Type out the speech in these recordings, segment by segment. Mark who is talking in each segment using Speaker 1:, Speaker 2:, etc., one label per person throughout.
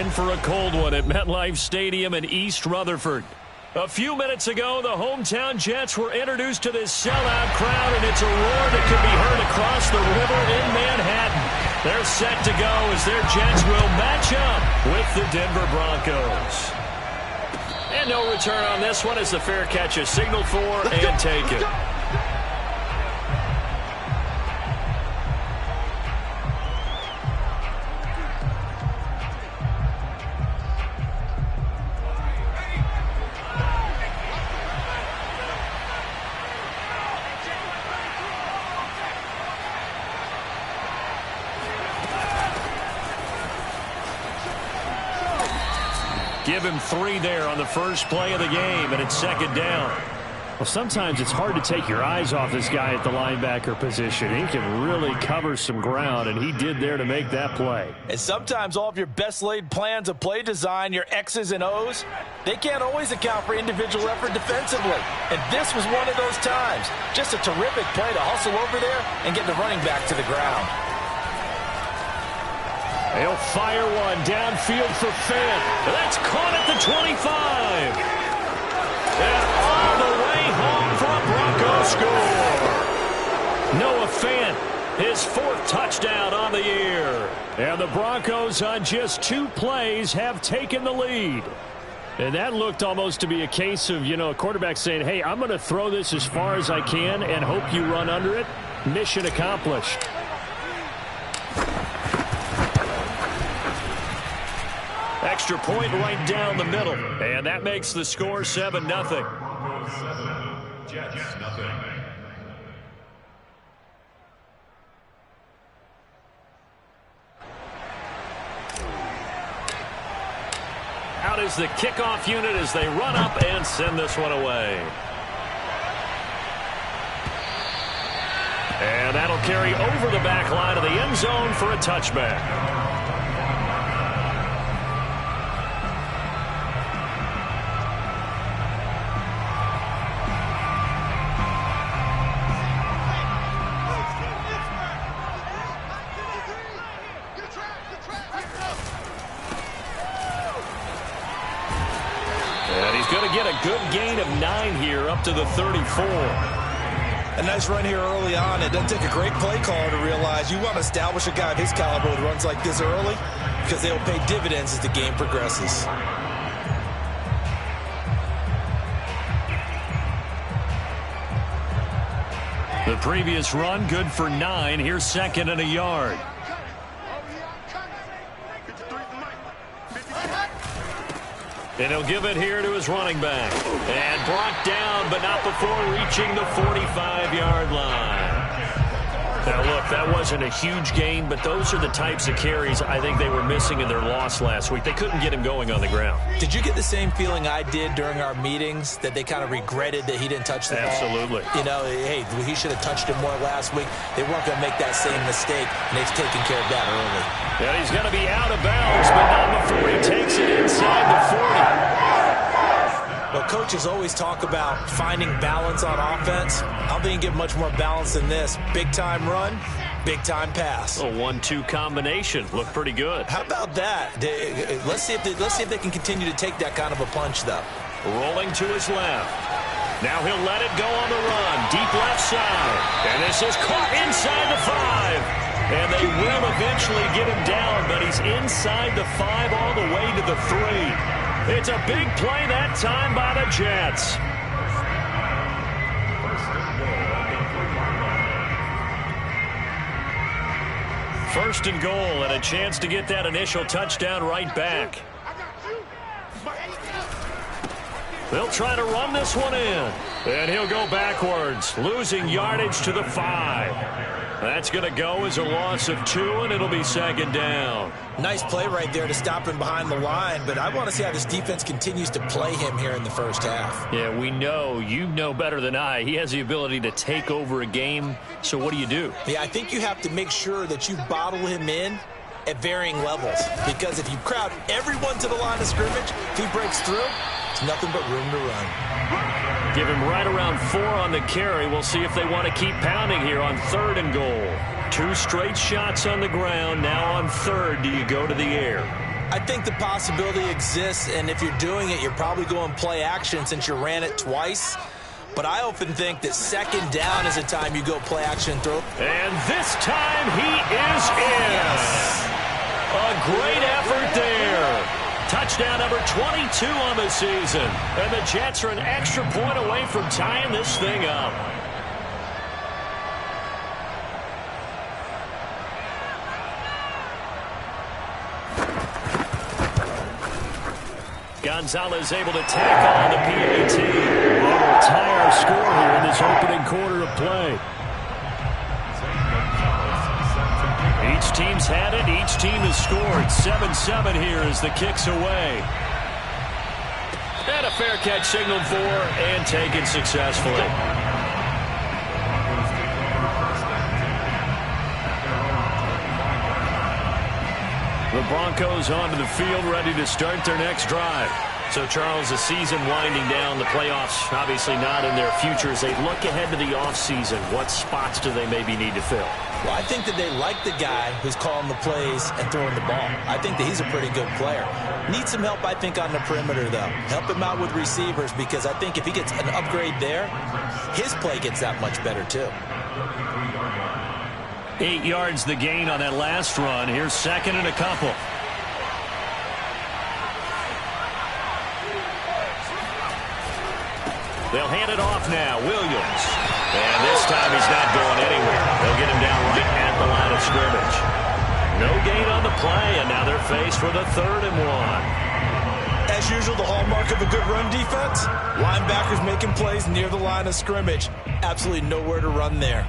Speaker 1: in for a cold one at MetLife Stadium in East Rutherford. A few minutes ago, the hometown Jets were introduced to this sellout crowd, and it's a roar that could be heard across the river in Manhattan. They're set to go as their Jets will match up with the Denver Broncos. And no return on this one as the fair catch is signaled for and taken. Give him 3 there on the first play of the game, and it's second down.
Speaker 2: Well, sometimes it's hard to take your eyes off this guy at the linebacker position. He can really cover some ground, and he did there to make that play.
Speaker 3: And sometimes all of your best laid plans of play design, your X's and O's, they can't always account for individual effort defensively. And this was one of those times. Just a terrific play to hustle over there and get the running back to the ground.
Speaker 1: He'll fire one downfield for Fant. That's caught at the 25. And all the way home for a Bronco score. Noah Fant, his 4th touchdown on the year. And the Broncos on just 2 plays have taken the lead. And that looked almost to be a case of, a quarterback saying, hey, I'm going to throw this as far as I can and hope you run under it. Mission accomplished. Extra point right down the middle. And that makes the score 7-0. Jets, nothing. Out is the kickoff unit as they run up and send this one away. And that'll carry over the back line of the end zone for a touchback. Good gain of 9 here up to the 34.
Speaker 3: A nice run here early on. It doesn't take a great play caller to realize you want to establish a guy of his caliber with runs like this early because they will pay dividends as the game progresses.
Speaker 1: The previous run good for 9. Here's 2nd and a yard. And he'll give it here to his running back. And brought down, but not before reaching the 45-yard line. Now, look, that wasn't a huge gain, but those are the types of carries I think they were missing in their loss last week. They couldn't get him going on the ground.
Speaker 3: Did you get the same feeling I did during our meetings, that they kind of regretted that he didn't touch the ball?
Speaker 1: Absolutely.
Speaker 3: Hey, he should have touched it more last week. They weren't going to make that same mistake, and they've taken care of that early.
Speaker 1: And he's going to be out of bounds, but not before he takes it inside the 40.
Speaker 3: Well, coaches always talk about finding balance on offense. I don't think you get much more balance than this. Big-time run, big-time pass.
Speaker 1: A 1-2 combination. Looked pretty good.
Speaker 3: How about that? Let's see if they can continue to take that kind of a punch, though.
Speaker 1: Rolling to his left. Now he'll let it go on the run. Deep left side. And this is caught inside the 5. And they will eventually get him down, but he's inside the 5 all the way to the 3. It's a big play that time by the Jets. First and goal, and a chance to get that initial touchdown right back. They'll try to run this one in. And he'll go backwards, losing yardage to the 5. That's going to go as a loss of 2, and it'll be 2nd down.
Speaker 3: Nice play right there to stop him behind the line, but I want to see how this defense continues to play him here in the first half.
Speaker 1: Yeah, we know. You know better than I. He has the ability to take over a game, so what do you do?
Speaker 3: Yeah, I think you have to make sure that you bottle him in at varying levels, because if you crowd everyone to the line of scrimmage, if he breaks through, it's nothing but room to run.
Speaker 1: Give him right around 4 on the carry. We'll see if they want to keep pounding here on 3rd and goal. 2 straight shots on the ground. Now on 3rd, do you go to the air?
Speaker 3: I think the possibility exists, and if you're doing it, you're probably going play action since you ran it twice. But I often think that second down is a time you go play action throw.
Speaker 1: And this time he is in.
Speaker 3: Yes.
Speaker 1: A great effort there. Touchdown number 22 on the season. And the Jets are an extra point away from tying this thing up. Gonzalez able to tackle on the PAT. They will tie our score here in this opening quarter of play. Each team's had it. Each team has scored. 7-7 here as the kick's away. And a fair catch signaled for and taken successfully. The Broncos onto the field, ready to start their next drive. So, Charles, the season winding down, the playoffs obviously not in their future. As they look ahead to the offseason, what spots do they maybe need to fill?
Speaker 3: Well, I think that they like the guy who's calling the plays and throwing the ball. I think that he's a pretty good player. Needs some help, I think, on the perimeter, though. Help him out with receivers, because I think if he gets an upgrade there, his play gets that much better, too.
Speaker 1: 8 yards the gain on that last run. Here's second and a couple. They'll hand it off now. Williams. And this time he's not going anywhere. They'll get him down right at the line of scrimmage. No gain on the play, and now they're faced with a 3rd and 1.
Speaker 3: As usual, the hallmark of a good run defense, linebackers making plays near the line of scrimmage. Absolutely nowhere to run there.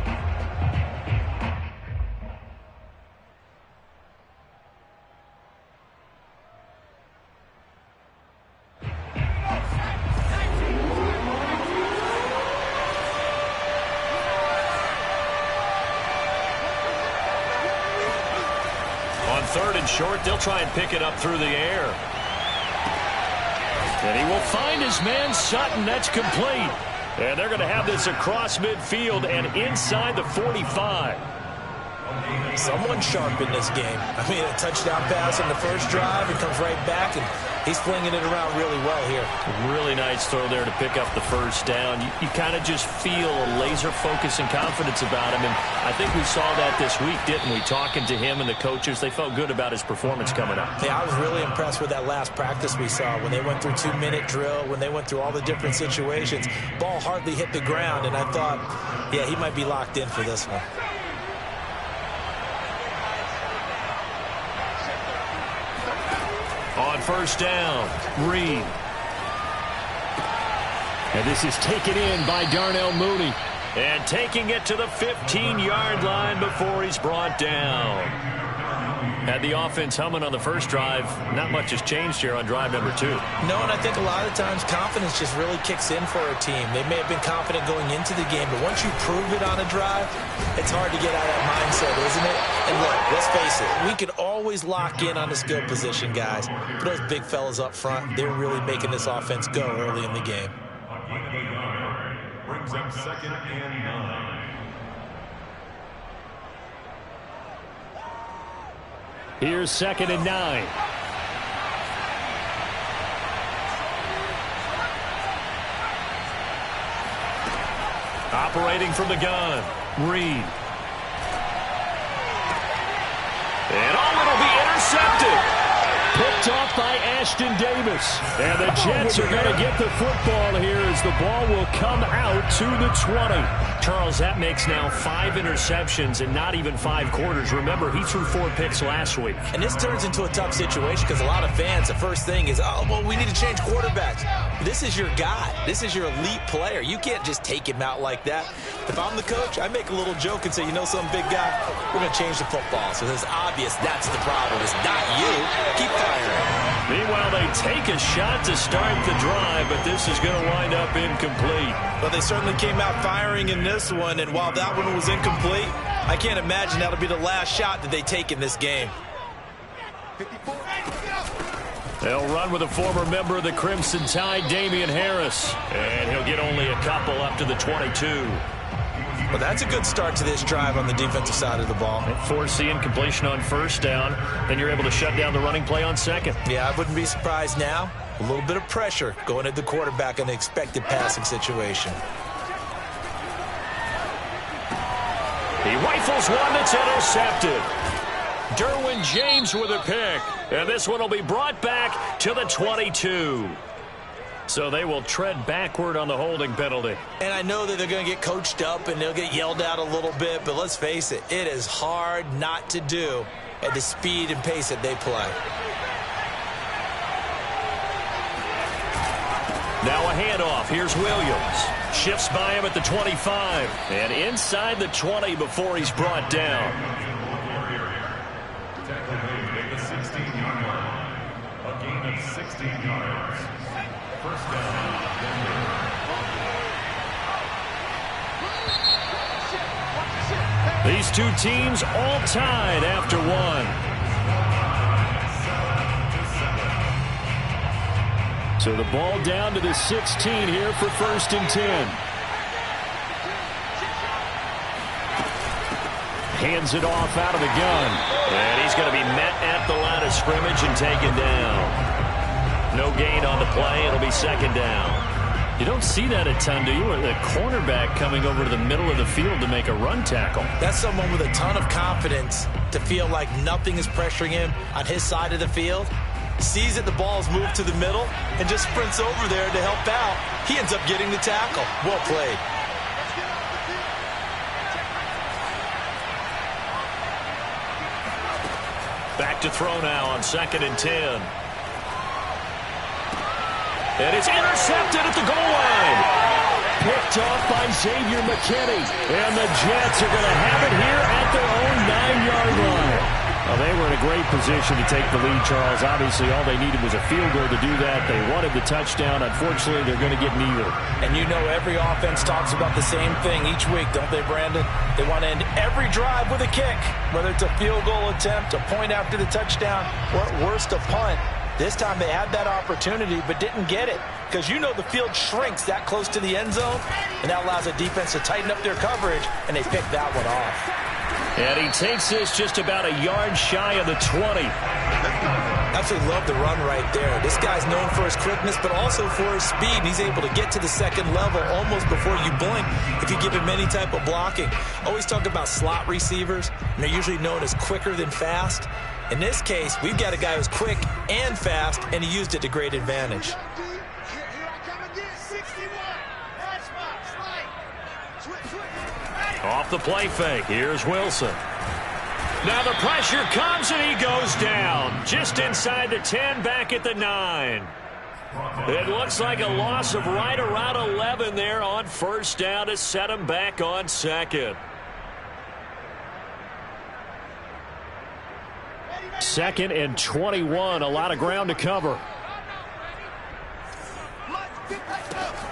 Speaker 1: Third and short, they'll try and pick it up through the air. And he will find his man Sutton. That's complete. And they're going to have this across midfield and inside the 45.
Speaker 3: Someone sharp in this game. I mean, a touchdown pass on the first drive. It comes right back, and he's flinging it around really well here.
Speaker 1: Really nice throw there to pick up the first down. You kind of just feel a laser focus and confidence about him, and I think we saw that this week, didn't we? Talking to him and the coaches, they felt good about his performance coming up.
Speaker 3: Yeah, I was really impressed with that last practice we saw when they went through 2-minute drill, when they went through all the different situations. Ball hardly hit the ground, and I thought, yeah, he might be locked in for this one.
Speaker 1: On first down, Reed. And this is taken in by Darnell Mooney. And taking it to the 15-yard line before he's brought down. Had the offense humming on the first drive. Not much has changed here on drive number 2.
Speaker 3: No, and I think a lot of times confidence just really kicks in for a team. They may have been confident going into the game, but once you prove it on a drive, it's hard to get out of that mindset, isn't it? And look, let's face it, we could always lock in on the skill position, guys. But those big fellas up front, they're really making this offense go early in the game.
Speaker 4: Brings up 2nd and 9.
Speaker 1: Here's 2nd and 9. Operating from the gun, Reed. And it'll be intercepted. Picked off by Ashton Davis. And the Jets are going to get the football here as the ball will come out to the 20. Charles, that makes now 5 interceptions in not even 5 quarters. Remember, he threw 4 picks last week.
Speaker 3: And this turns into a tough situation because a lot of fans, the first thing is, oh, well, we need to change quarterbacks. This is your guy. This is your elite player. You can't just take him out like that. If I'm the coach, I make a little joke and say, you know some big guy, we're going to change the football. So it's obvious that's the problem. It's not you. Keep firing.
Speaker 1: Meanwhile, they take a shot to start the drive, but this is going to wind up incomplete.
Speaker 3: Well, they certainly came out firing in this one, and while that one was incomplete, I can't imagine that'll be the last shot that they take in this game.
Speaker 1: They'll run with a former member of the Crimson Tide, Damian Harris. And he'll get only a couple up to the 22.
Speaker 3: Well, that's a good start to this drive on the defensive side of the ball.
Speaker 1: Forcing completion on first down, then you're able to shut down the running play on second.
Speaker 3: Yeah, I wouldn't be surprised now. A little bit of pressure going at the quarterback in the expected passing situation.
Speaker 1: He rifles one that's intercepted. Derwin James with a pick. And this one will be brought back to the 22. So they will tread backward on the holding penalty.
Speaker 3: And I know that they're going to get coached up and they'll get yelled at a little bit, but let's face it, it is hard not to do at the speed and pace that they play.
Speaker 1: Now a handoff. Here's Williams. Shifts by him at the 25. And inside the 20 before he's brought down.
Speaker 4: Tackle made at the 16-yard line. A gain of 16 yards. First down, Denver.
Speaker 1: These two teams all tied after one. So the ball down to the 16 here for 1st and 10. Hands it off out of the gun. And he's going to be met at the line of scrimmage and taken down. No gain on the play. It'll be 2nd down. You don't see that a ton, do you? The cornerback coming over to the middle of the field to make a run tackle.
Speaker 3: That's someone with a ton of confidence to feel like nothing is pressuring him on his side of the field. Sees that the ball is moved to the middle and just sprints over there to help out. He ends up getting the tackle. Well played.
Speaker 1: Back to throw now on 2nd and 10. And it's intercepted at the goal line. Picked off by Xavier McKinney. And the Jets are going to have it here at their own 9-yard line. Well, they were in a great position to take the lead, Charles. Obviously, all they needed was a field goal to do that. They wanted the touchdown. Unfortunately, they're going to get neither.
Speaker 3: And you know every offense talks about the same thing each week, don't they, Brandon? They want to end every drive with a kick, whether it's a field goal attempt, a point after the touchdown, or at worst, a punt. This time they had that opportunity but didn't get it because you know the field shrinks that close to the end zone, and that allows the defense to tighten up their coverage, and they pick that one off.
Speaker 1: And he takes this just about a yard shy of the 20.
Speaker 3: Absolutely love the run right there. This guy's known for his quickness but also for his speed, and he's able to get to the 2nd level almost before you blink if you give him any type of blocking. Always talk about slot receivers, and they're usually known as quicker than fast. In this case, we've got a guy who's quick and fast, and he used it to great advantage.
Speaker 1: Off the play fake. Here's Wilson. Now the pressure comes, and he goes down. Just inside the 10, back at the 9. It looks like a loss of right around 11 there on 1st down to set him back on 2nd. 2nd and 21, a lot of ground to cover.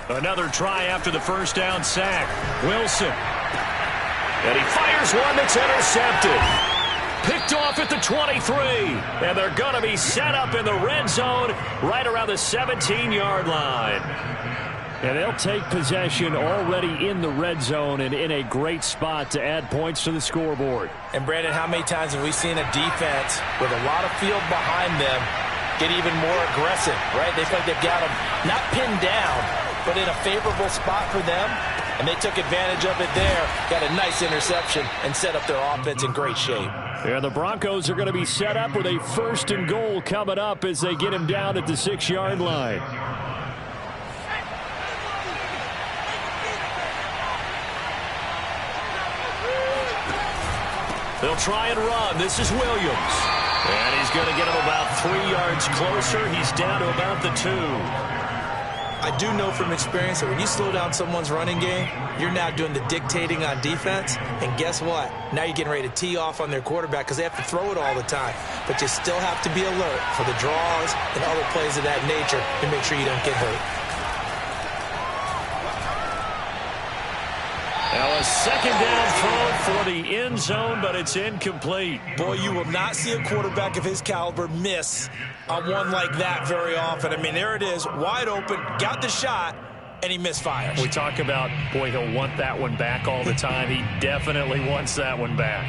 Speaker 1: Another try after the 1st down sack. Wilson. And he fires one that's intercepted. Picked off at the 23. And they're going to be set up in the red zone right around the 17-yard line. And they'll take possession already in the red zone and in a great spot to add points to the scoreboard.
Speaker 3: And, Brandon, how many times have we seen a defense with a lot of field behind them get even more aggressive, right? They feel like they've got them not pinned down, but in a favorable spot for them, and they took advantage of it there, got a nice interception, and set up their offense in great shape.
Speaker 1: Yeah, the Broncos are going to be set up with a 1st and goal coming up as they get him down at the 6-yard line. They'll try and run. This is Williams. And he's going to get him about 3 yards closer. He's down to about the 2.
Speaker 3: I do know from experience that when you slow down someone's running game, you're now doing the dictating on defense. And guess what? Now you're getting ready to tee off on their quarterback because they have to throw it all the time. But you still have to be alert for the draws and other plays of that nature to make sure you don't get hurt.
Speaker 1: Now a 2nd down throw for the end zone, but it's incomplete.
Speaker 3: Boy, you will not see a quarterback of his caliber miss on one like that very often. I mean, there it is, wide open, got the shot, and he misfires.
Speaker 2: We talk about, boy, he'll want that one back all the time. He definitely wants that one back.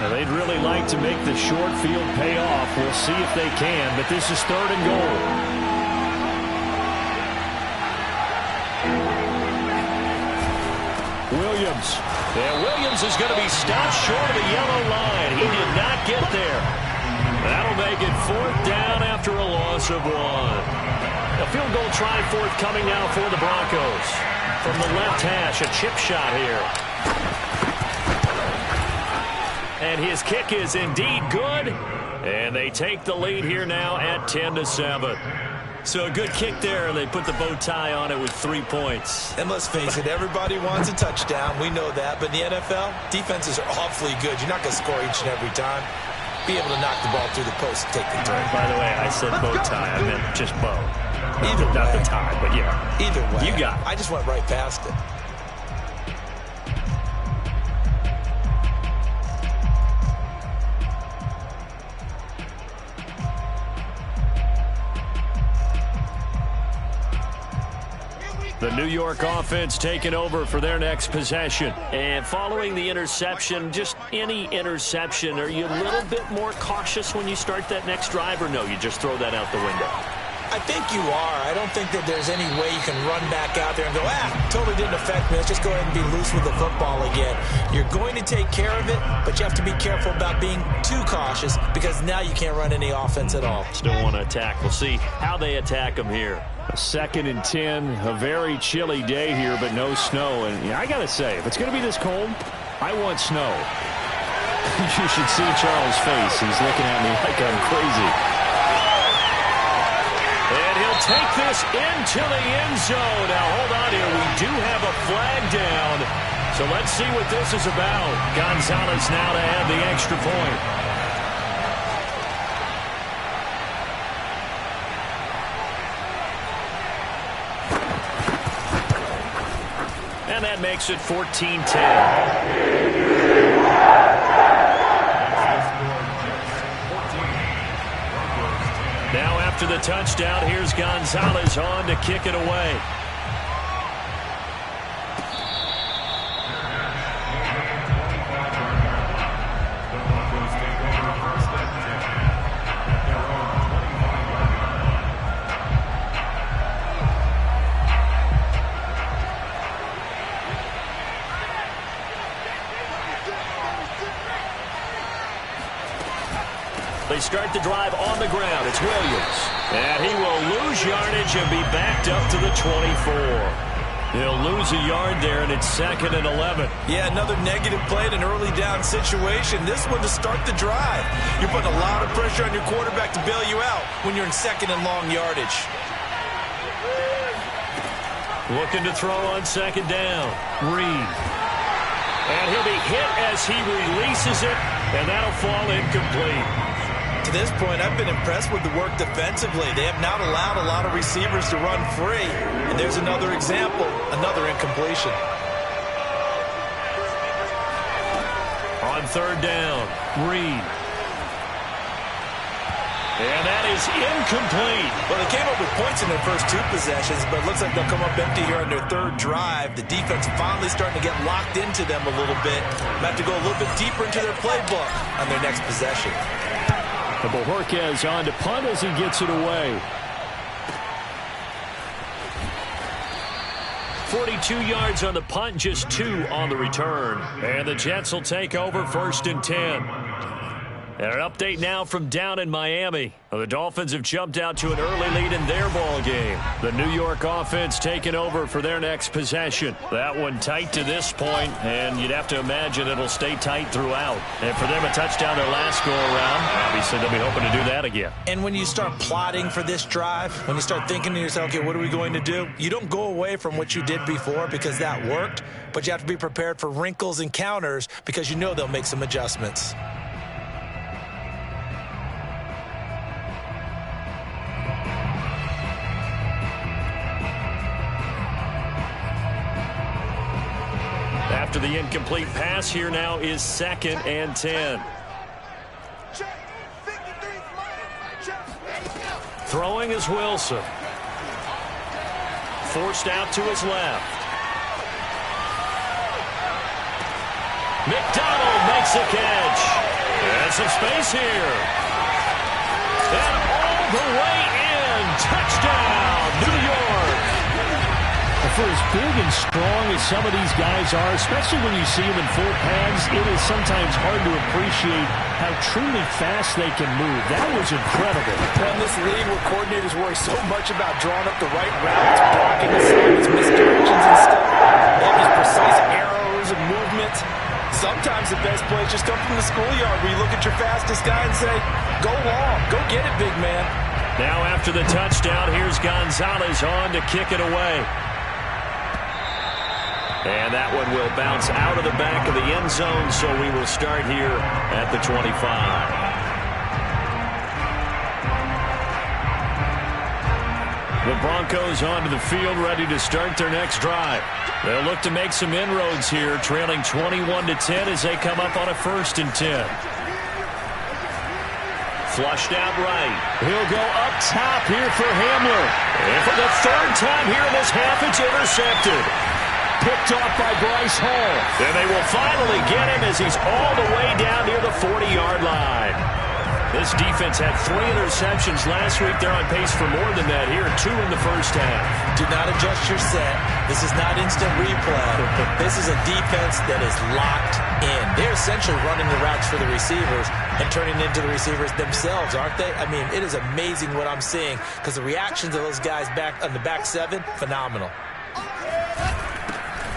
Speaker 2: Now, they'd really like to make the short field pay off. We'll see if they can, but this is 3rd and goal. Williams.
Speaker 1: Yeah, Williams is going to be stopped short of the yellow line. He did not get there. That'll make it 4th down after a loss of 1. A field goal try forthcoming now for the Broncos. From the left hash, a chip shot here. And his kick is indeed good. And they take the lead here now at 10-7. So a good kick there, and they put the bow tie on it with 3 points.
Speaker 3: And let's face it, everybody wants a touchdown. We know that. But in the NFL, defenses are awfully good. You're not going to score each and every time. Be able to knock the ball through the post and take the turn.
Speaker 2: By the way, I said bow tie. I meant just bow.
Speaker 3: Either way.
Speaker 2: Not the tie, but yeah.
Speaker 3: Either way.
Speaker 2: You got it.
Speaker 3: I just went right past it.
Speaker 1: The New York offense taking over for their next possession.
Speaker 2: And following the interception, just any interception, are you a little bit more cautious when you start that next drive, or no, you just throw that out the window?
Speaker 3: I think you are. I don't think that there's any way you can run back out there and go, totally didn't affect me. Let's just go ahead and be loose with the football again. You're going to take care of it, but you have to be careful about being too cautious because now you can't run any offense at all.
Speaker 1: Still want to attack. We'll see how they attack them here.
Speaker 2: 2nd and 10, a very chilly day here, but no snow. And I got to say, if it's going to be this cold, I want snow. You should see Charles' face. He's looking at me like I'm crazy.
Speaker 1: And he'll take this into the end zone. Now, hold on here. We do have a flag down. So let's see what this is about. Gonzalez now to add the extra point. And that makes it 14-10. Now after the touchdown, here's Gonzalez on to kick it away. They start the drive on the ground. It's Williams. And he will lose yardage and be backed up to the 24. He'll lose a yard there, and it's 2nd and 11.
Speaker 3: Yeah, another negative play in an early down situation. This one to start the drive. You're putting a lot of pressure on your quarterback to bail you out when you're in 2nd and long yardage.
Speaker 1: Looking to throw on 2nd down. Reed. And he'll be hit as he releases it, and that'll fall incomplete.
Speaker 3: To this point, I've been impressed with the work defensively. They have not allowed a lot of receivers to run free. And there's another example, another incompletion.
Speaker 1: On 3rd down, Reed. And that is incomplete.
Speaker 3: Well, they came up with points in their first 2 possessions, but it looks like they'll come up empty here on their 3rd drive. The defense finally starting to get locked into them a little bit. They'll have to go a little bit deeper into their playbook on their next possession.
Speaker 2: Bojorquez on to punt as he gets it away.
Speaker 1: 42 yards on the punt, just 2 on the return. And the Jets will take over 1st and 10. And an update now from down in Miami. The Dolphins have jumped out to an early lead in their ball game. The New York offense taking over for their next possession. That one tight to this point, and you'd have to imagine it'll stay tight throughout. And for them, a touchdown their last go-around. Obviously, they'll be hoping to do that again.
Speaker 3: And when you start plotting for this drive, when you start thinking to yourself, okay, what are we going to do? You don't go away from what you did before because that worked, but you have to be prepared for wrinkles and counters because you know they'll make some adjustments.
Speaker 1: After the incomplete pass, here now is 2nd and 10. Throwing is Wilson. Forced out to his left. McDonald makes a catch. And some space here. And all the way in. Touchdown, New York.
Speaker 2: For as big and strong as some of these guys are, especially when you see them in full pads, it is sometimes hard to appreciate how truly fast they can move. That was incredible.
Speaker 3: In this league where coordinators worry so much about drawing up the right routes, blocking assignments, misdirections and stuff, they have these precise arrows and movements. Sometimes the best plays just come from the schoolyard where you look at your fastest guy and say, go long, go get it, big man.
Speaker 1: Now after the touchdown, here's Gonzalez on to kick it away. And that one will bounce out of the back of the end zone, so we will start here at the 25. The Broncos onto the field, ready to start their next drive. They'll look to make some inroads here, trailing 21-10 as they come up on a 1st and 10. Flushed out right. He'll go up top here for Hamler. And for the 3rd time here in this half, it's intercepted. Picked off by Bryce Hall. And they will finally get him as he's all the way down near the 40-yard line. This defense had 3 interceptions last week. They're on pace for more than that here, 2 in the first half.
Speaker 3: Do not adjust your set. This is not instant replay. This is a defense that is locked in. They're essentially running the routes for the receivers and turning into the receivers themselves, aren't they? I mean, it is amazing what I'm seeing because the reactions of those guys back on the back 7, phenomenal.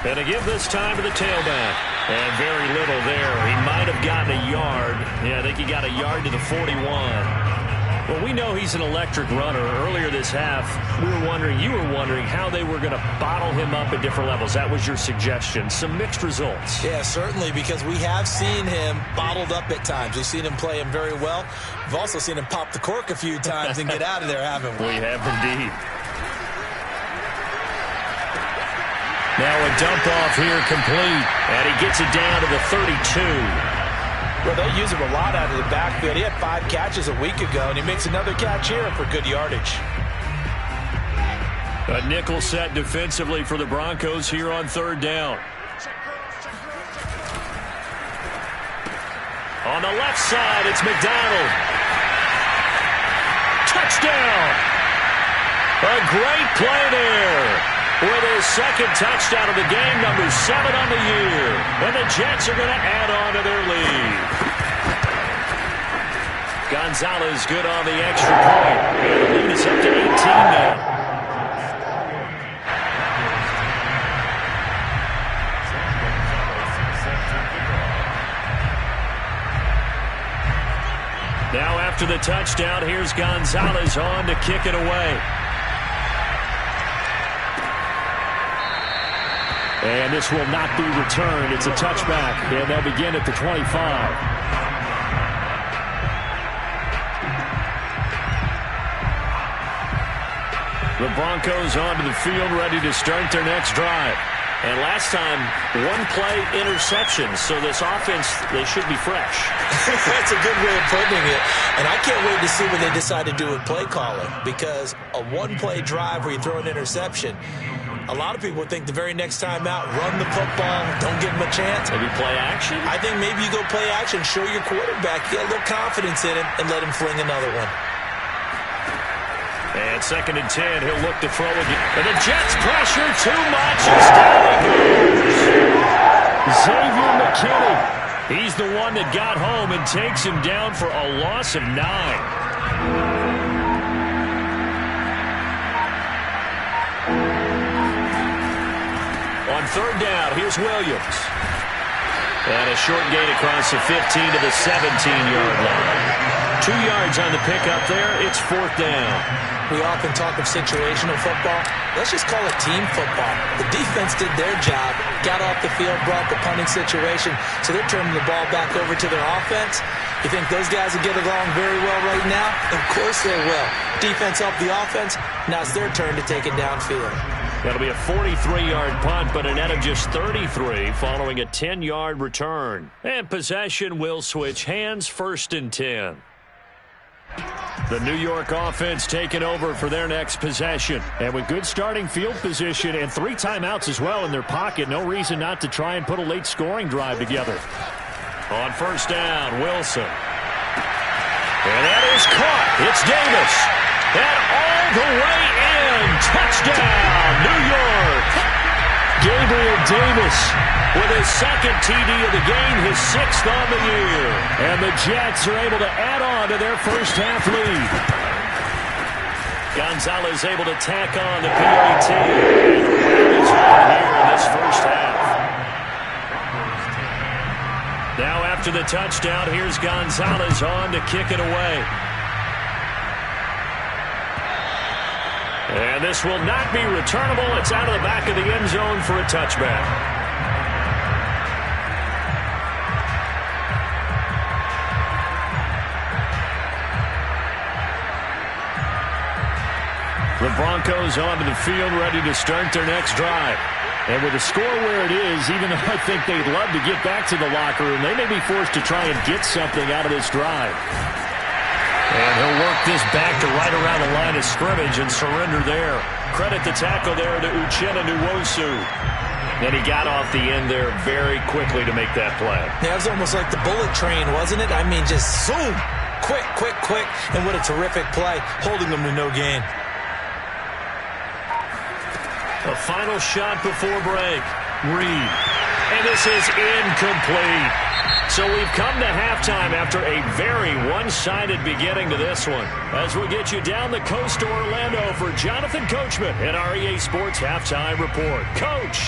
Speaker 1: And to give this time to the tailback. And very little there. He might have gotten a yard. Yeah, I think he got a yard to the 41. Well, we know he's an electric runner. Earlier this half, you were wondering how they were going to bottle him up at different levels. That was your suggestion. Some mixed results.
Speaker 3: Yeah, certainly, because we have seen him bottled up at times. We've seen him play him very well. We've also seen him pop the cork a few times and get out of there, haven't we?
Speaker 1: We have indeed. Now a dump off here complete, and he gets it down to the 32.
Speaker 3: Well, they use him a lot out of the backfield. He had 5 catches a week ago, and he makes another catch here for good yardage.
Speaker 1: A nickel set defensively for the Broncos here on 3rd down. On the left side, it's McDonald. Touchdown! A great play there. With his 2nd touchdown of the game, number 7 on the year. And the Jets are going to add on to their lead. Gonzalez good on the extra point. And the lead is up to 18 now. Now after the touchdown, here's Gonzalez on to kick it away. And this will not be returned. It's a touchback, and they'll begin at the 25. The Broncos onto the field, ready to start their next drive. And last time, 1-play interception, so this offense, they should be fresh.
Speaker 3: That's a good way of putting it. And I can't wait to see what they decide to do with play calling, because a 1-play drive where you throw an interception, a lot of people think the very next time out, run the football, don't give him a chance.
Speaker 1: Maybe play action?
Speaker 3: I think maybe you go play action, show your quarterback, get a little confidence in him, and let him fling another one.
Speaker 1: And 2nd and 10, he'll look to throw again. And the Jets pressure too much, as down he goes. Xavier McKinney, he's the one that got home and takes him down for a loss of 9. On 3rd down, here's Williams. And a short gain across the 15 to the 17-yard line. 2 yards on the pickup there. It's 4th down.
Speaker 3: We often talk of situational football. Let's just call it team football. The defense did their job, got off the field, brought the punting situation, so they're turning the ball back over to their offense. You think those guys will get along very well right now? Of course they will. Defense helped the offense. Now it's their turn to take it downfield.
Speaker 1: That'll be a 43-yard punt, but a net of just 33 following a 10-yard return. And possession will switch hands, 1st and 10. The New York offense taking over for their next possession. And with good starting field position and 3 timeouts as well in their pocket, no reason not to try and put a late scoring drive together. On first down, Wilson. And that is caught. It's Davis. And all the way in. Touchdown, New York. Gabriel Davis with his second TD of the game, his 6th on the year. And the Jets are able to add on to their first half lead. Gonzalez able to tack on the PAT. And the round is won here in this first half. Now after the touchdown, here's Gonzalez on to kick it away. And this will not be returnable. It's out of the back of the end zone for a touchback. The Broncos onto the field, ready to start their next drive. And with the score where it is, even though I think they'd love to get back to the locker room, they may be forced to try and get something out of this drive. And he'll work this back to right around the line of scrimmage and surrender there. Credit the tackle there to Uchenna Nwosu. And he got off the end there very quickly to make that play.
Speaker 3: Yeah, it was almost like the bullet train, wasn't it? I mean, just zoom. Quick, quick, quick. And what a terrific play, holding them to no gain.
Speaker 1: A final shot before break. Reed. And this is incomplete. So we've come to halftime after a very one-sided beginning to this one. As we get you down the coast to Orlando for Jonathan Coachman and our EA Sports Halftime Report. Coach.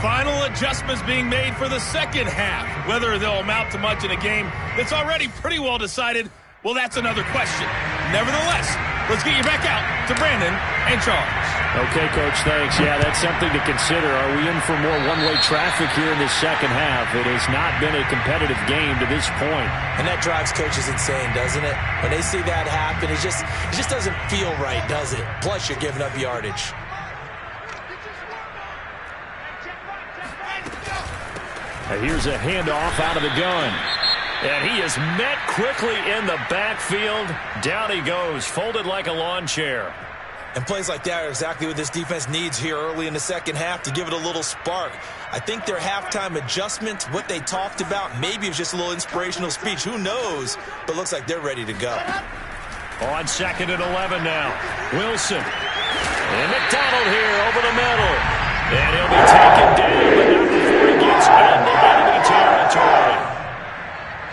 Speaker 5: Final adjustments being made for the second half. Whether they'll amount to much in a game that's already pretty well decided, well, that's another question. Nevertheless, let's get you back out to Brandon and Charles.
Speaker 2: Okay, Coach, thanks. Yeah, that's something to consider. Are we in for more one-way traffic here in this second half? It has not been a competitive game to this point.
Speaker 3: And that drives coaches insane, doesn't it? When they see that happen, it just doesn't feel right, does it? Plus, you're giving up yardage.
Speaker 1: And here's a handoff out of the gun. And he is met quickly in the backfield. Down he goes, folded like a lawn chair.
Speaker 3: And plays like that are exactly what this defense needs here early in the second half to give it a little spark. I think their halftime adjustment, what they talked about, maybe it was just a little inspirational speech. Who knows? But looks like they're ready to go.
Speaker 1: On 2nd and 11 now. Wilson. And McDonald here over the middle. And he'll be taken down, but not before he gets into enemy territory.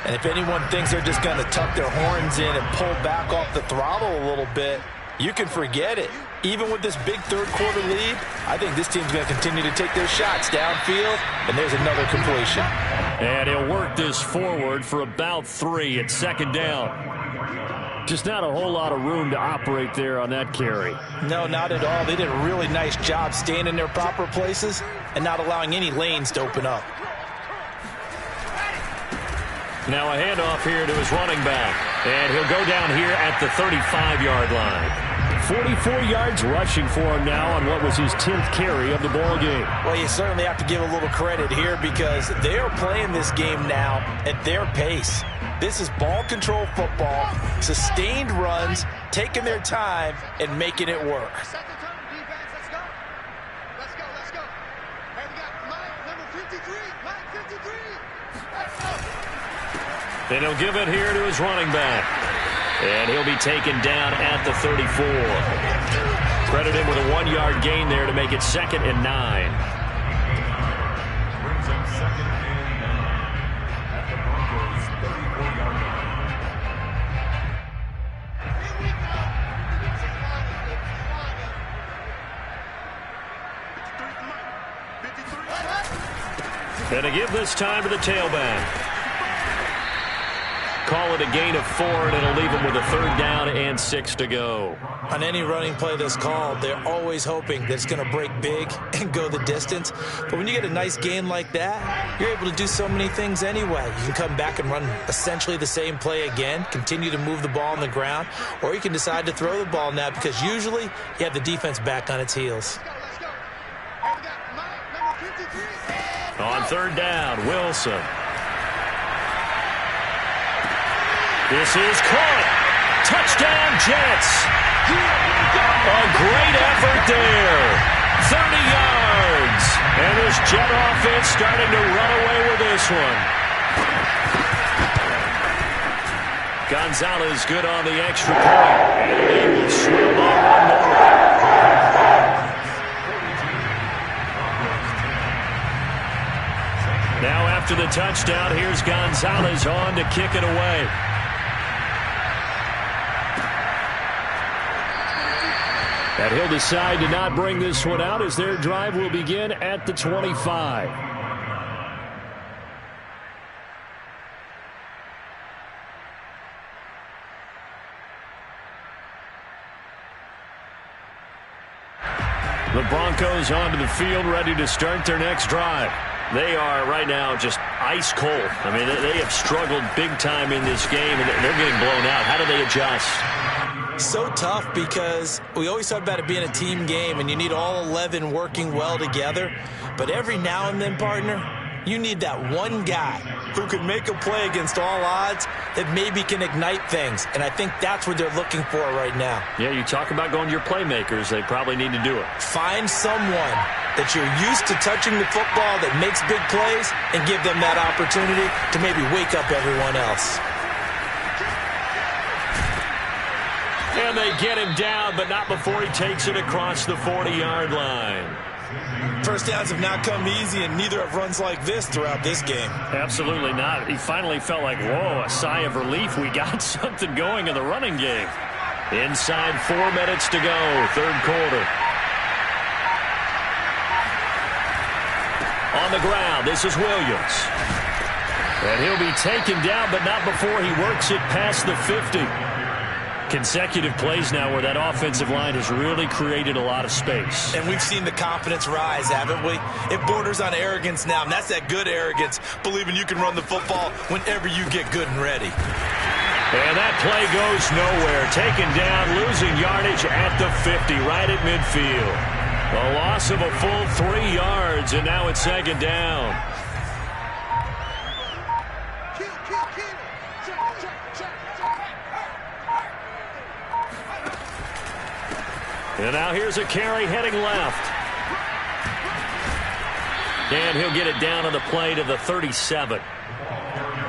Speaker 3: And if anyone thinks they're just going to tuck their horns in and pull back off the throttle a little bit, you can forget it. Even with this big third-quarter lead, I think this team's going to continue to take their shots downfield, and there's another completion.
Speaker 1: And he'll work this forward for about 3 at 2nd down. Just not a whole lot of room to operate there on that carry.
Speaker 3: No, not at all. They did a really nice job staying in their proper places and not allowing any lanes to open up.
Speaker 1: Now a handoff here to his running back. And he'll go down here at the 35-yard line.
Speaker 2: 44 yards rushing for him now on what was his 10th carry of the ball game.
Speaker 3: Well, you certainly have to give a little credit here because they are playing this game now at their pace. This is ball control football, sustained runs, taking their time, and making it work.
Speaker 1: Then he'll give it here to his running back. And he'll be taken down at the 34. Credit him with a 1-yard gain there to make it 2nd and 9.
Speaker 4: Brings up 2nd and 9 at the Broncos' 34-yard line.
Speaker 1: And to give this time to the tailback. Call it a gain of 4, and it'll leave him with a 3rd down and 6 to go.
Speaker 3: On any running play that's called, they're always hoping that it's going to break big and go the distance. But when you get a nice gain like that, you're able to do so many things anyway. You can come back and run essentially the same play again, continue to move the ball on the ground, or you can decide to throw the ball now because usually you have the defense back on its heels.
Speaker 1: On 3rd down, Wilson. This is caught. Touchdown, Jets. A great effort there. 30 yards. And this Jet offense starting to run away with this one. Gonzalez good on the extra point. And they will swim on one more. Now after the touchdown, here's Gonzalez on to kick it away. And he'll decide to not bring this one out as their drive will begin at the 25. The Broncos onto the field ready to start their next drive. They are right now just ice cold. I mean, they have struggled big time in this game, and they're getting blown out. How do they adjust?
Speaker 3: So tough because we always talk about it being a team game, and you need all 11 working well together. But every now and then, partner, you need that one guy who can make a play against all odds that maybe can ignite things. And I think that's what they're looking for right now.
Speaker 1: Yeah, you talk about going to your playmakers. They probably need to do it.
Speaker 3: Find someone that you're used to touching the football that makes big plays and give them that opportunity to maybe wake up everyone else.
Speaker 1: And they get him down, but not before he takes it across the 40-yard line.
Speaker 3: First downs have not come easy, and neither have runs like this throughout this game.
Speaker 1: Absolutely not. He finally felt like, whoa, a sigh of relief. We got something going in the running game. Inside 4 minutes to go, third quarter. On the ground, this is Williams. And he'll be taken down, but not before he works it past the 50. Consecutive plays now where that offensive line has really created a lot of space.
Speaker 3: And we've seen the confidence rise, haven't we? It borders on arrogance now, and that's that good arrogance, believing you can run the football whenever you get good and ready.
Speaker 1: And that play goes nowhere. Taken down, losing yardage at the 50, right at midfield. A loss of a full 3 yards, and now it's second down. And now here's a carry heading left. And he'll get it down on the play to the 37.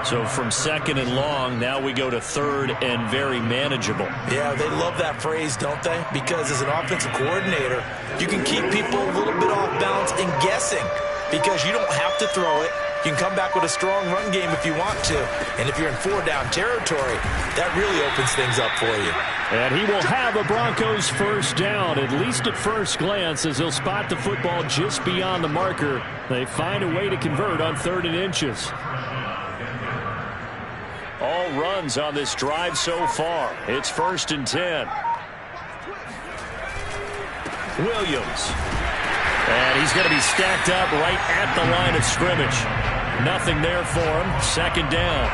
Speaker 1: So from second and long, now we go to third and very manageable.
Speaker 3: Yeah, they love that phrase, don't they? Because as an offensive coordinator, you can keep people a little bit off balance and guessing because you don't have to throw it. You can come back with a strong run game if you want to. And if you're in 4-down territory, that really opens things up for you.
Speaker 1: And he will have a Broncos first down, at least at first glance, as he'll spot the football just beyond the marker. They find a way to convert on 3rd and inches. All runs on this drive so far. It's 1st and 10. Williams. And he's going to be stacked up right at the line of scrimmage. Nothing there for him. 2nd down.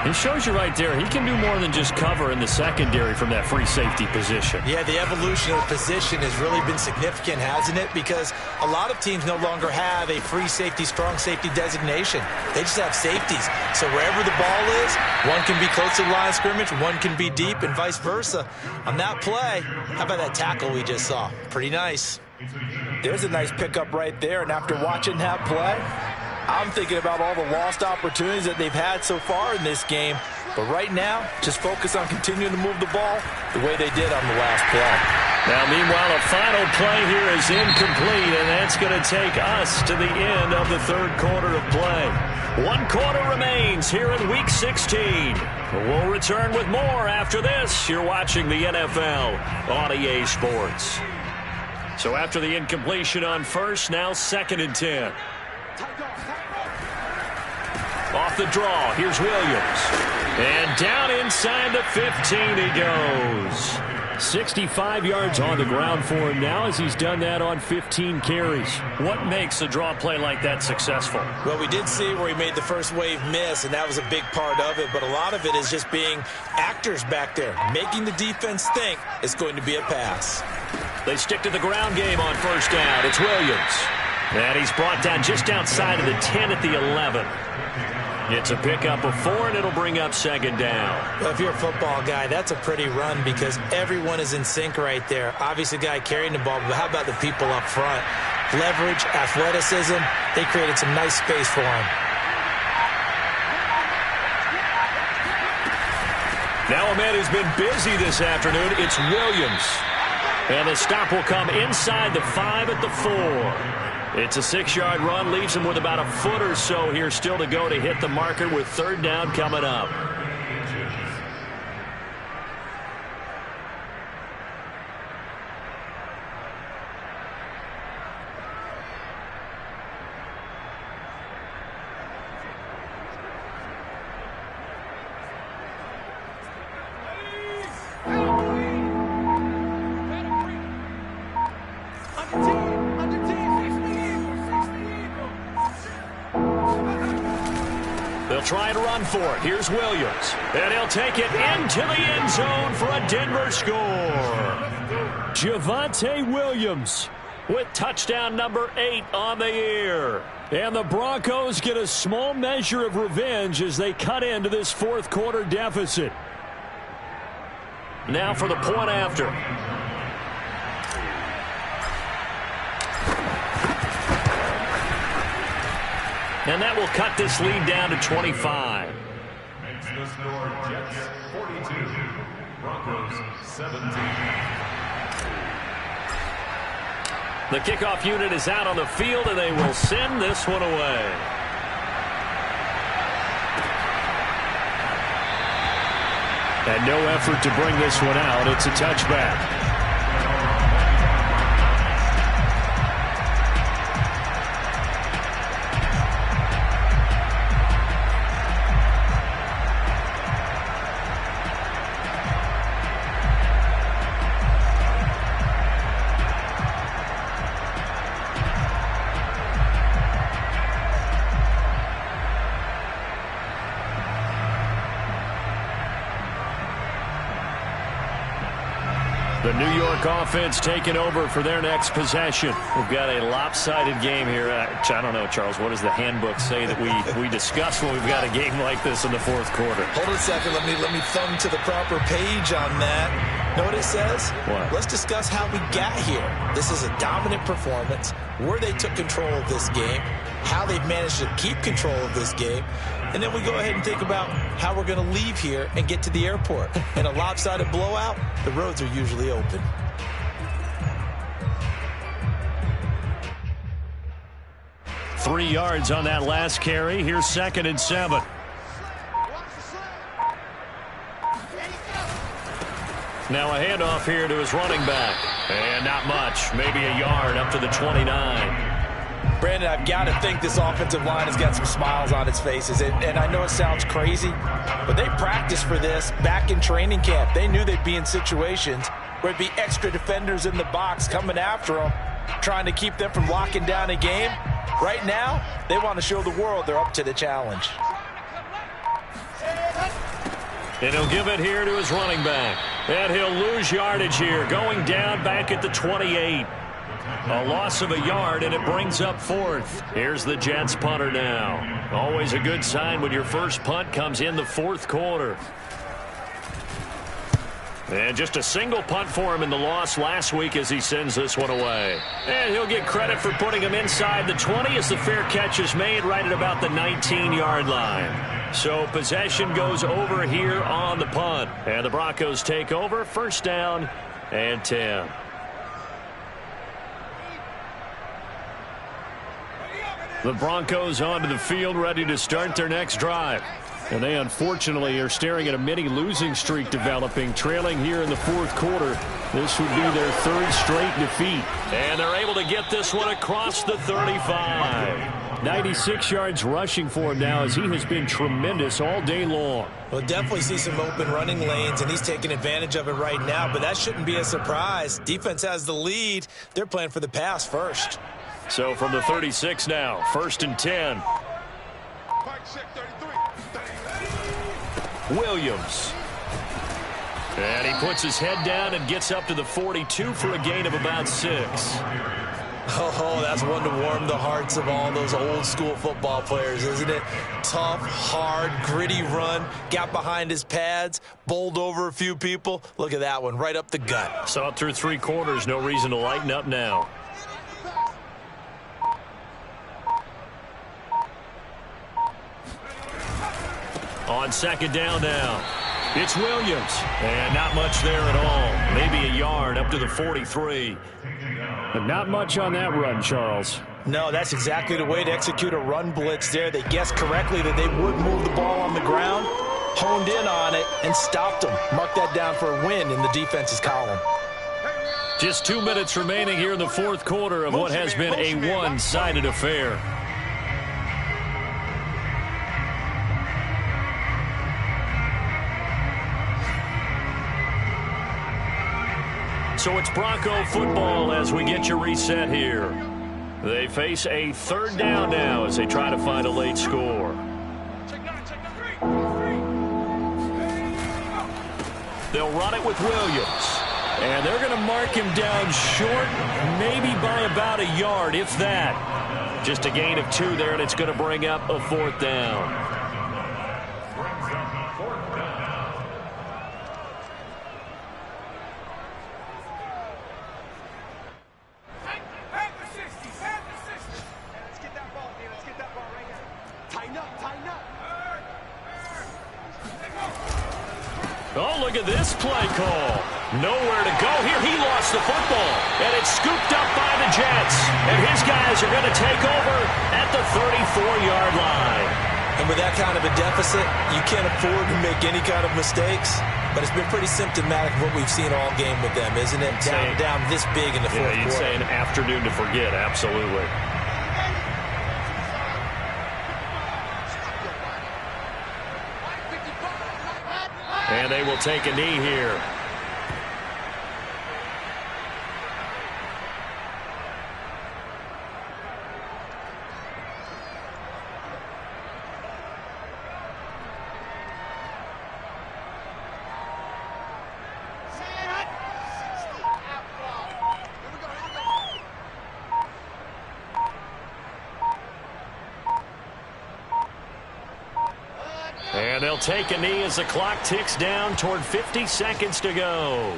Speaker 1: It shows you right there, he can do more than just cover in the secondary from that free safety position. Yeah, the evolution of the position has really been significant, hasn't it? Because a lot of teams no longer have a free safety, strong safety designation. They just have safeties. So wherever the ball is, one can be close to the line of scrimmage, one can be deep, and vice versa. On that play, how about that tackle we just saw? Pretty nice. There's a nice pickup right there, and after watching that play, I'm thinking about all the lost opportunities that they've had so far in this game. But right now, just focus on continuing to move the ball the way they did on the last play. Now, meanwhile, a final play here is incomplete, and that's going to take us to the end of the 3rd quarter of play. 1 quarter remains here in Week 16. We'll return with more after this. You're watching the NFL on EA Sports. So after the incompletion on first, now 2nd and 10. Off the draw, here's Williams. And down inside the 15 he goes. 65 yards on the ground for him now as he's done that on 15 carries. What makes a draw play like that successful? Well, we did see where he made the first wave miss, and that was a big part of it. But a lot of it is just being actors back there, making the defense think it's going to be a pass. They stick to the ground game on 1st down. It's Williams. And he's brought down just outside of the 10 at the 11. It's a pickup of 4, and it'll bring up second down.
Speaker 3: Well, if you're a football guy, that's a pretty run because everyone is in sync right there. Obviously, the guy carrying the ball, but how about the people up front? Leverage, athleticism, they created some nice space for him.
Speaker 1: Now a man who's been busy this afternoon, it's Williams. And the stop will come inside the 5 at the 4. It's a 6-yard run, leaves him with about a foot or so here still to go to hit the marker with third down coming up. Trying to run for it. Here's Williams. And he'll take it into the end zone for a Denver score. Javonte Williams with touchdown number 8 on the year. And the Broncos get a small measure of revenge as they cut into this fourth quarter deficit. Now for the point after. And that will cut this lead down to 25.
Speaker 4: Makes the score Jets 42, Broncos 17.
Speaker 1: The kickoff unit is out on the field, and they will send this one away.
Speaker 2: And no effort to bring this one out. It's a touchback.
Speaker 1: The New York offense taking over for their next possession. We've got a lopsided game here. I don't know, Charles, what does the handbook say that we discuss when we've got a game like this in the fourth quarter?
Speaker 3: Hold on a second. Let me thumb to the proper page on that. Know what it says?
Speaker 1: What?
Speaker 3: Let's discuss how we got here. This is a dominant performance, where they took control of this game, how they've managed to keep control of this game, and then we go ahead and think about how we're going to leave here and get to the airport. In a lopsided blowout, the roads are usually open.
Speaker 1: Three yards on that last carry. Here's 2nd and 7. Now a handoff here to his running back. And not much. Maybe a yard up to the 29.
Speaker 3: Brandon, I've got to think this offensive line has got some smiles on its faces. And I know it sounds crazy, but they practiced for this back in training camp. They knew they'd be in situations where it'd be extra defenders in the box coming after them, trying to keep them from locking down a game. Right now, they want to show the world they're up to the challenge.
Speaker 1: And he'll give it here to his running back. And he'll lose yardage here, going down back at the 28. A loss of a yard, and it brings up 4th. Here's the Jets punter now. Always a good sign when your first punt comes in the fourth quarter. And just a single punt for him in the loss last week as he sends this one away. And he'll get credit for putting him inside the 20 as the fair catch is made right at about the 19-yard line. So possession goes over here on the punt. And the Broncos take over, 1st down and 10. The Broncos onto the field, ready to start their next drive. And they unfortunately are staring at a mini losing streak developing, trailing here in the fourth quarter. This would be their 3rd straight defeat. And they're able to get this one across the 35.
Speaker 2: 96 yards rushing for him now as he has been tremendous all day long.
Speaker 3: We'll definitely see some open running lanes, and he's taking advantage of it right now, but that shouldn't be a surprise. Defense has the lead. They're playing for the pass first.
Speaker 1: So from the 36 now, 1st and 10. Williams. And he puts his head down and gets up to the 42 for a gain of about 6.
Speaker 3: Oh, that's one to warm the hearts of all those old school football players, isn't it? Tough, hard, gritty run, got behind his pads, bowled over a few people. Look at that one, right up the gut.
Speaker 1: Saw it through 3 quarters, no reason to lighten up now. On second down now, it's Williams. And not much there at all. Maybe a yard up to the 43.
Speaker 2: But not much on that run, Charles.
Speaker 3: No, that's exactly the way to execute a run blitz there. They guessed correctly that they would move the ball on the ground, honed in on it, and stopped them. Mark that down for a win in the defense's column.
Speaker 1: Just 2 minutes remaining here in the 4th quarter of what has been a one-sided affair. So it's Bronco football as we get you reset here. They face a 3rd down now as they try to find a late score. They'll run it with Williams. And they're going to mark him down short, maybe by about a yard, if that. Just a gain of 2 there, and it's going to bring up a 4th down. Oh, look at this play call. Nowhere to go here. He lost the football, and it's scooped up by the Jets. And his guys are going to take over at the 34-yard line.
Speaker 3: And with that kind of a deficit, you can't afford to make any kind of mistakes. But it's been pretty symptomatic of what we've seen all game with them, isn't it? Down this big in the 4th quarter.
Speaker 1: You'd say an afternoon to forget, absolutely. And they will take a knee here. And they'll take a knee as the clock ticks down toward 50 seconds to go.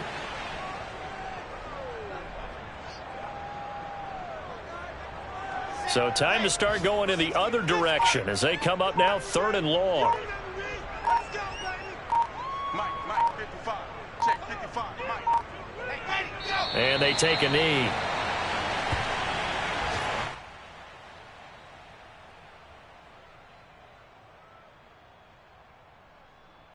Speaker 1: So time to start going in the other direction as they come up now 3rd and long. And they take a knee.